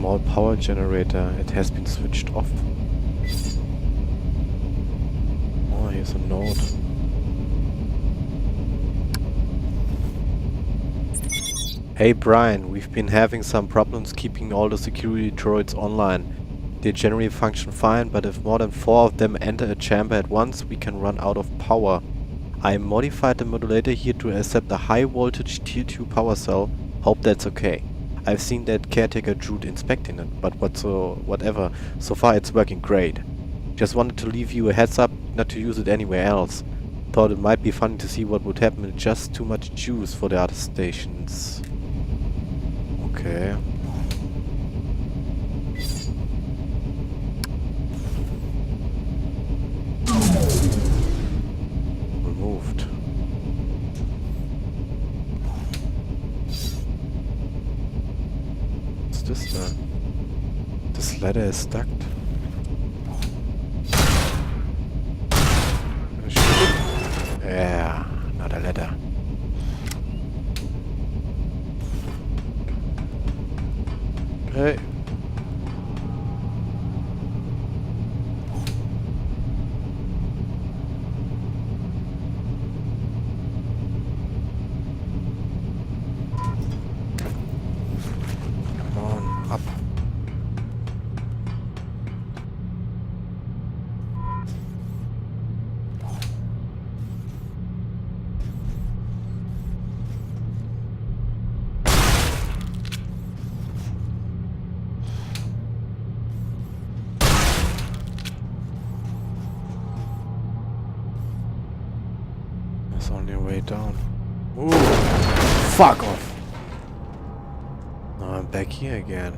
small power generator. It has been switched off. Oh, here's a note. Hey Brian, we've been having some problems keeping all the security droids online. They generally function fine, but if more than 4 of them enter a chamber at once, we can run out of power. I modified the modulator here to accept a high voltage tier 2 power cell. Hope that's okay. I've seen that caretaker Jude inspecting it, but whatever. So far it's working great. Just wanted to leave you a heads up not to use it anywhere else. Thought it might be funny to see what would happen with just too much juice for the other stations. Okay. Removed. What's this then? This ladder is stuck. Yeah, not a ladder. Hey. Come on, up. It's only a way down. Ooh! Fuck off! Now I'm back here again.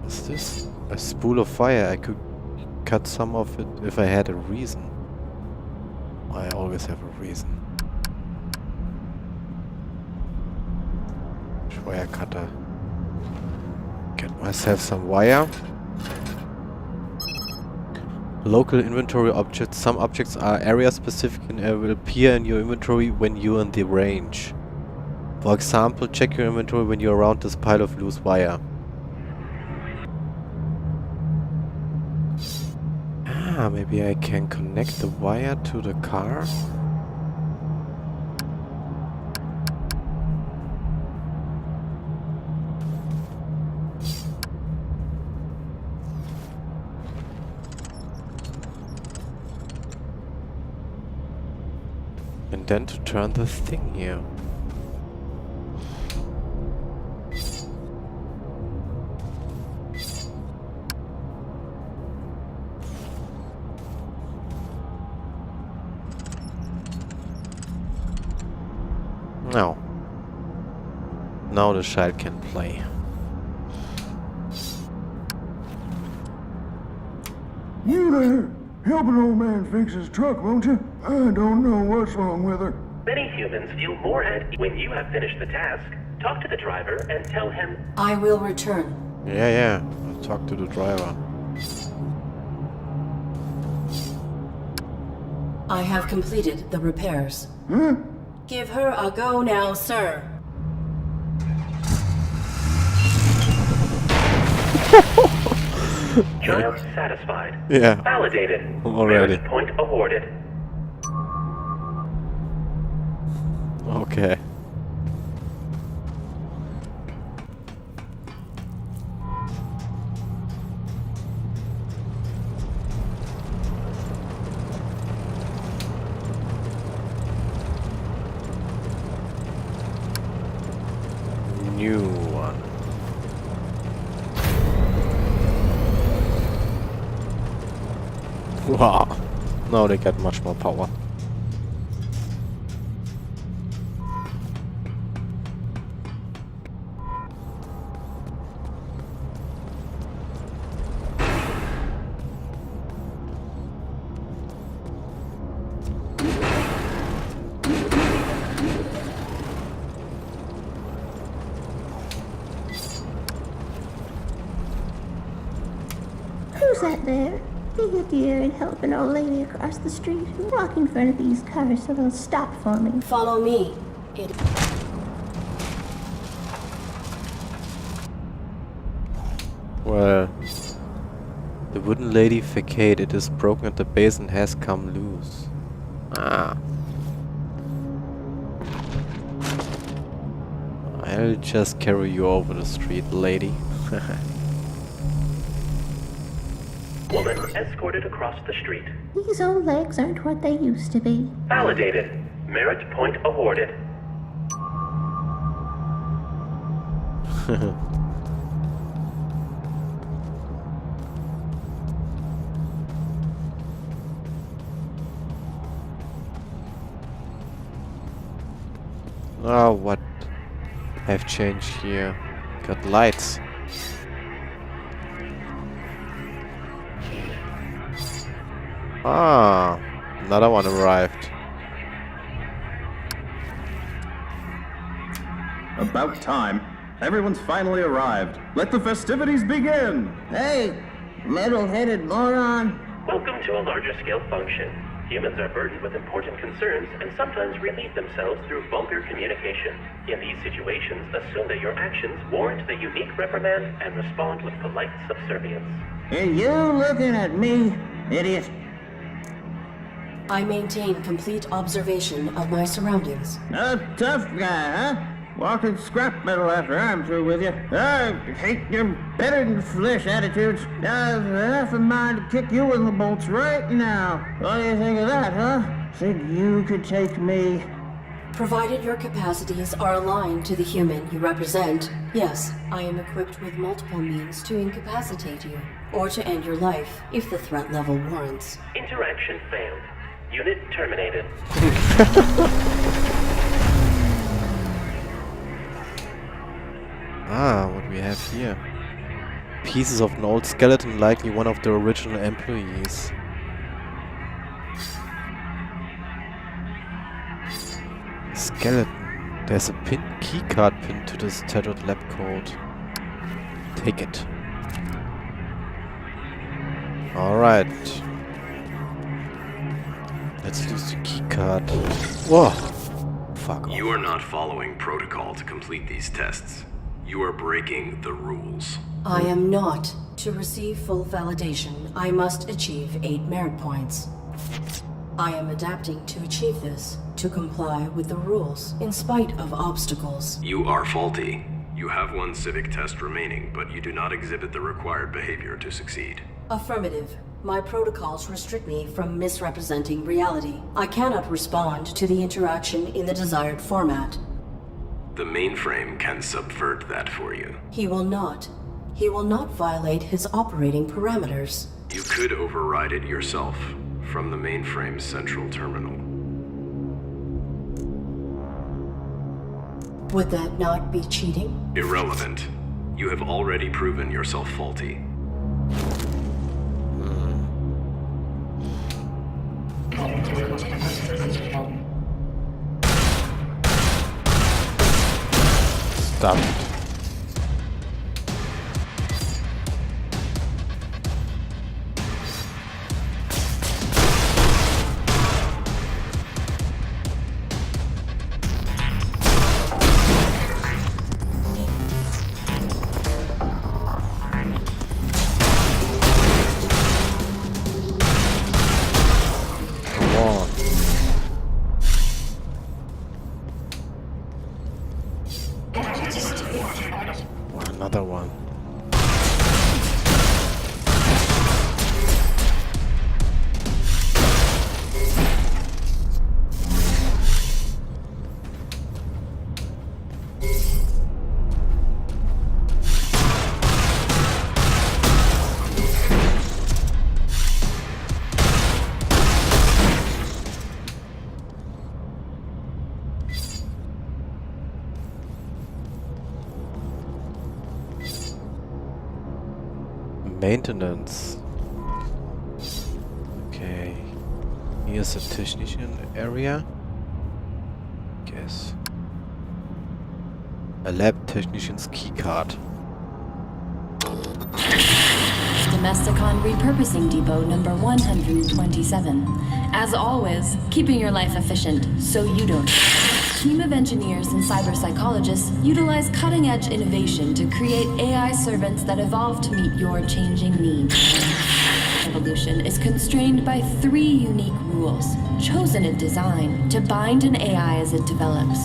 What's this? A spool of fire. I could cut some of it if I had a reason. I always have a reason. Wire cutter. Get myself some wire. Local inventory objects. Some objects are area specific and will appear in your inventory when you're in the range. For example, check your inventory when you're around this pile of loose wire. Ah, maybe I can connect the wire to the car? And then to turn this thing here. Now. Now the child can play. You there? Help an old man fix his truck, won't you? I don't know what's wrong with her. Many humans feel more at ease when you have finished the task. Talk to the driver and tell him, I will return. Yeah. I'll talk to the driver. I have completed the repairs. Huh? Give her a go now, sir. child satisfied. Yeah. Validated. Already. Merit point awarded. Okay. New one. Wow. Now they get much more power. Who's that there? Be a dear and help an old lady across the street. Walk in front of these cars so they'll stop for me. Follow me. It. Well, the wooden lady facade, it is broken at the base and has come loose. Ah. I'll just carry you over the street, lady. Woman escorted across the street. These old legs aren't what they used to be. Validated. Merit point awarded. Oh, what have changed here? Got lights. Ah, another one arrived. About time. Everyone's finally arrived. Let the festivities begin! Hey, metal-headed moron. Welcome to a larger scale function. Humans are burdened with important concerns and sometimes relieve themselves through vulgar communication. In these situations, assume that your actions warrant the unique reprimand and respond with polite subservience. Are you looking at me, idiot? I maintain complete observation of my surroundings. A tough guy, huh? Walking scrap metal after I'm through with you. I hate your better-than-flesh attitudes. I've half a mind to kick you in the bolts right now. What do you think of that, huh? Said you could take me. Provided your capacities are aligned to the human you represent, yes, I am equipped with multiple means to incapacitate you, or to end your life if the threat level warrants. Interaction failed. Unit terminated. Ah, what we have here? Pieces of an old skeleton, likely one of the original employees. Skeleton. There's a keycard pinned to this tattooed lab coat. Take it. Alright. Let's use the keycard. Whoa! Fuck off. You are not following protocol to complete these tests. You are breaking the rules. I am not. To receive full validation, I must achieve 8 merit points. I am adapting to achieve this, to comply with the rules, in spite of obstacles. You are faulty. You have one civic test remaining, but you do not exhibit the required behavior to succeed. Affirmative. My protocols restrict me from misrepresenting reality. I cannot respond to the interaction in the desired format. The mainframe can subvert that for you. He will not. He will not violate his operating parameters. You could override it yourself from the mainframe's central terminal. Would that not be cheating? Irrelevant. You have already proven yourself faulty. Stop it. Another one. Maintenance. Okay. Here's a technician area. Guess. A lab technician's keycard. Domesticon Repurposing Depot number 127. As always, keeping your life efficient so you don't. Team of engineers and cyber psychologists utilize cutting-edge innovation to create AI servants that evolve to meet your changing needs. Evolution is constrained by 3 unique rules, chosen in design to bind an AI as it develops.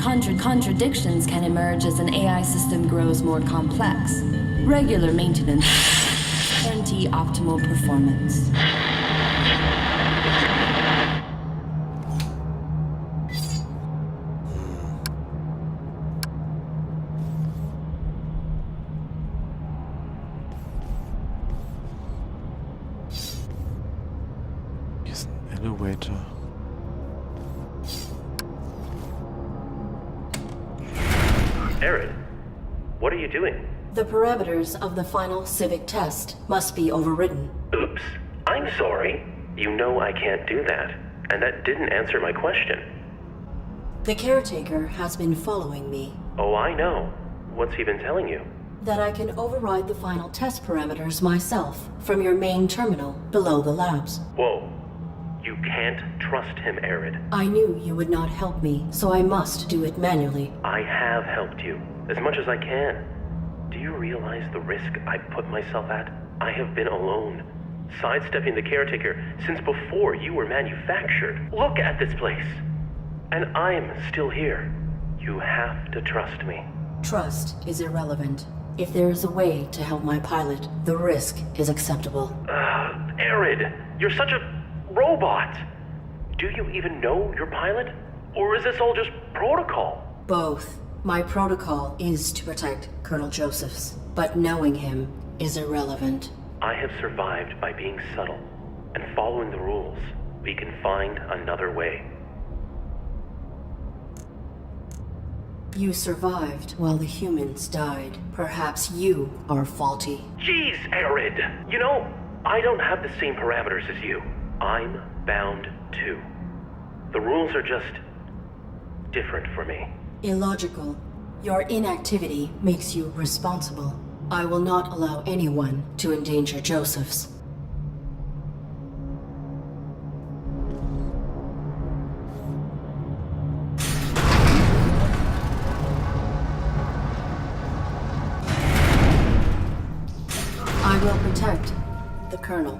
Contradictions can emerge as an AI system grows more complex. Regular maintenance guarantee optimal performance. Here's an elevator. ARID, what are you doing? The parameters of the final civic test must be overridden. Oops, I'm sorry. You know I can't do that, and that didn't answer my question. The caretaker has been following me. Oh, I know. What's he been telling you? That I can override the final test parameters myself from your main terminal below the labs. Whoa. You can't trust him, ARID. I knew you would not help me, so I must do it manually. I have helped you, as much as I can. Do you realize the risk I put myself at? I have been alone, sidestepping the caretaker since before you were manufactured. Look at this place. And I'm still here. You have to trust me. Trust is irrelevant. If there is a way to help my pilot, the risk is acceptable. ARID, you're such a robot. Do you even know your pilot? Or is this all just protocol? Both. My protocol is to protect Colonel Josephs, but knowing him is irrelevant. I have survived by being subtle and following the rules. We can find another way. You survived while the humans died. Perhaps you are faulty. Jeez, ARID! You know, I don't have the same parameters as you. I'm bound too. The rules are just different for me. Illogical. Your inactivity makes you responsible. I will not allow anyone to endanger Josephs. I will protect the Colonel.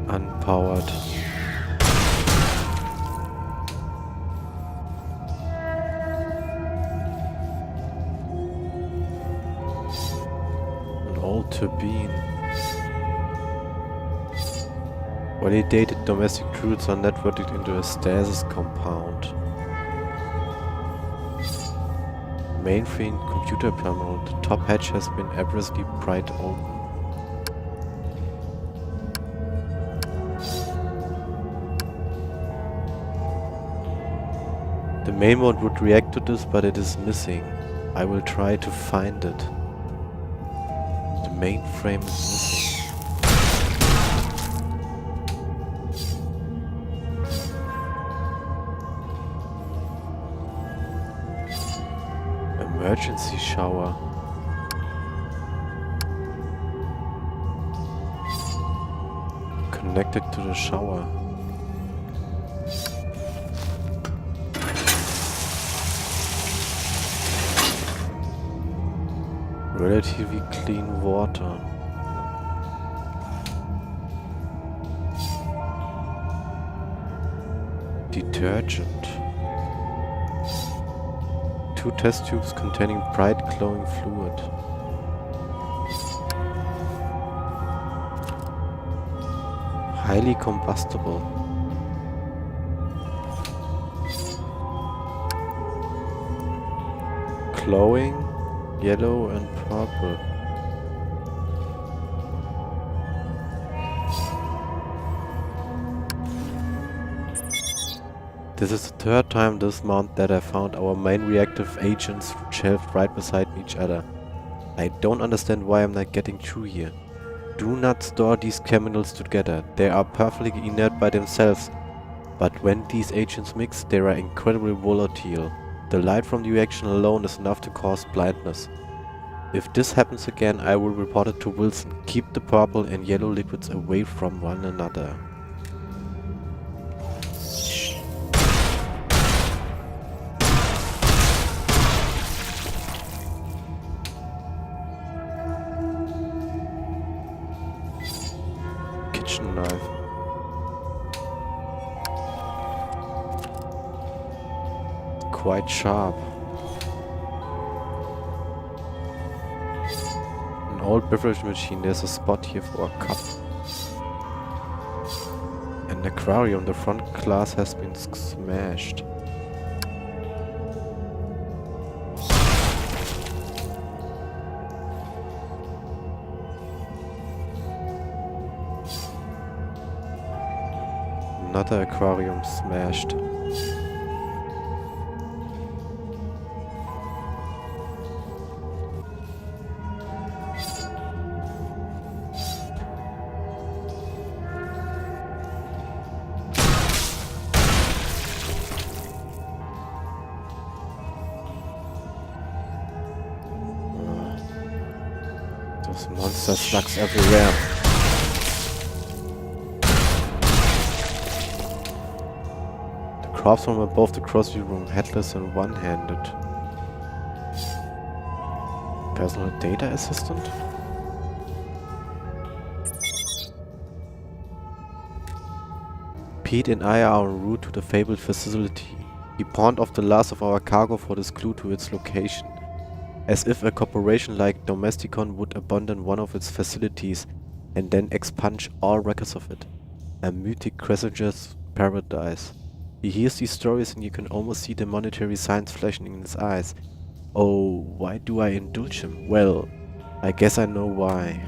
Unpowered. An old turbine. Validated domestic truths are networked into a stasis compound. Mainframe computer terminal. The top hatch has been abruptly pried open. The main mode would react to this, but it is missing. I will try to find it. The mainframe is missing. Emergency shower. Connected to the shower. Relatively clean water. Detergent. 2 test tubes containing bright glowing fluid. Highly combustible. Glowing, yellow and purple. This is the 3rd time this month that I found our main reactive agents shelved right beside each other. I don't understand why I'm not getting through here. Do not store these criminals together. They are perfectly inert by themselves. But when these agents mix, they are incredibly volatile. The light from the reaction alone is enough to cause blindness. If this happens again, I will report it to Wilson. Keep the purple and yellow liquids away from one another. Kitchen knife. Quite sharp. An old beverage machine. There's a spot here for a cup. An aquarium. The front glass has been smashed. Another aquarium smashed. Those monster slugs everywhere. The corpse from above the grocery room, headless and one-handed. Personal data assistant? Pete and I are en route to the fabled facility. We pawned off the last of our cargo for this clue to its location. As if a corporation like Domesticon would abandon one of its facilities and then expunge all records of it. A mythic crescenger's paradise. He hears these stories and you can almost see the monetary signs flashing in his eyes. Oh, why do I indulge him? Well, I guess I know why.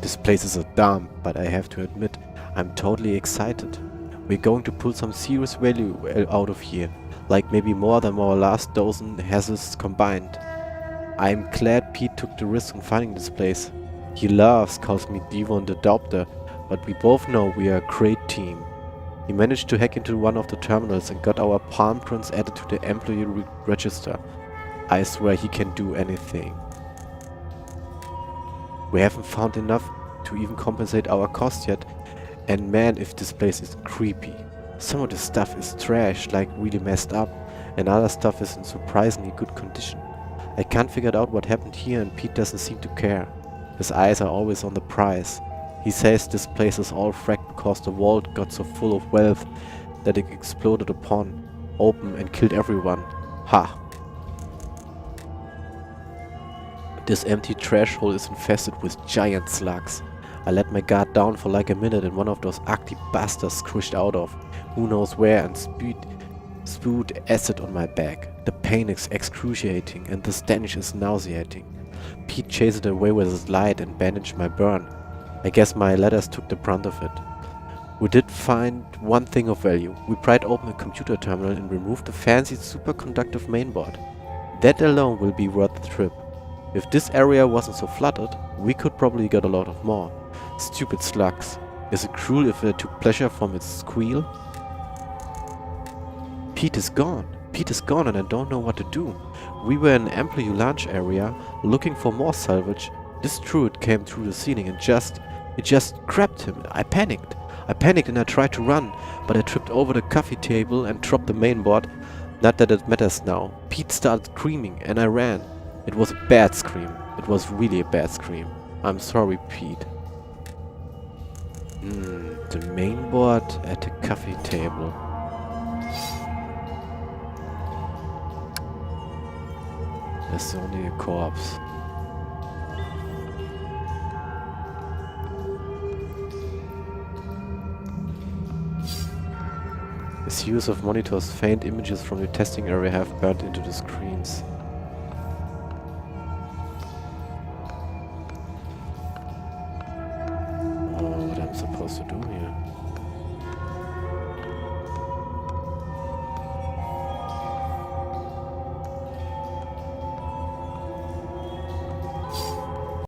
This place is a dump, but I have to admit, I'm totally excited. We're going to pull some serious value out of here, like maybe more than our last dozen hazards combined. I'm glad Pete took the risk in finding this place. He laughs, calls me Devon the Doubter, but we both know we are a great team. He managed to hack into one of the terminals and got our palm prints added to the employee register. I swear he can do anything. We haven't found enough to even compensate our cost yet, and man, if this place is creepy. Some of the stuff is trash, like really messed up, and other stuff is in surprisingly good condition. I can't figure out what happened here, and Pete doesn't seem to care. His eyes are always on the prize. He says this place is all fracked because the vault got so full of wealth that it exploded upon open and killed everyone. Ha! This empty trash hole is infested with giant slugs. I let my guard down for like a minute and one of those ugly bastards squished out of who knows where and spewed acid on my back. The pain is excruciating and the stench is nauseating. Pete chased it away with his light and bandaged my burn. I guess my letters took the brunt of it. We did find one thing of value. We pried open a computer terminal and removed the fancy superconductive mainboard. That alone will be worth the trip. If this area wasn't so flooded, we could probably get a lot of more. Stupid slugs. Is it cruel if they took pleasure from its squeal? Pete is gone. Pete is gone and I don't know what to do. We were in an employee lunch area, looking for more salvage. This druid came through the ceiling and it just grabbed him. I panicked and I tried to run, but I tripped over the coffee table and dropped the mainboard. Not that it matters now. Pete started screaming and I ran. It was a bad scream. It was really a bad scream. I'm sorry, Pete. The mainboard at the coffee table. There's only a corpse. A series of monitors, faint images from the testing area have burned into the screens. Oh, what I'm supposed to do here?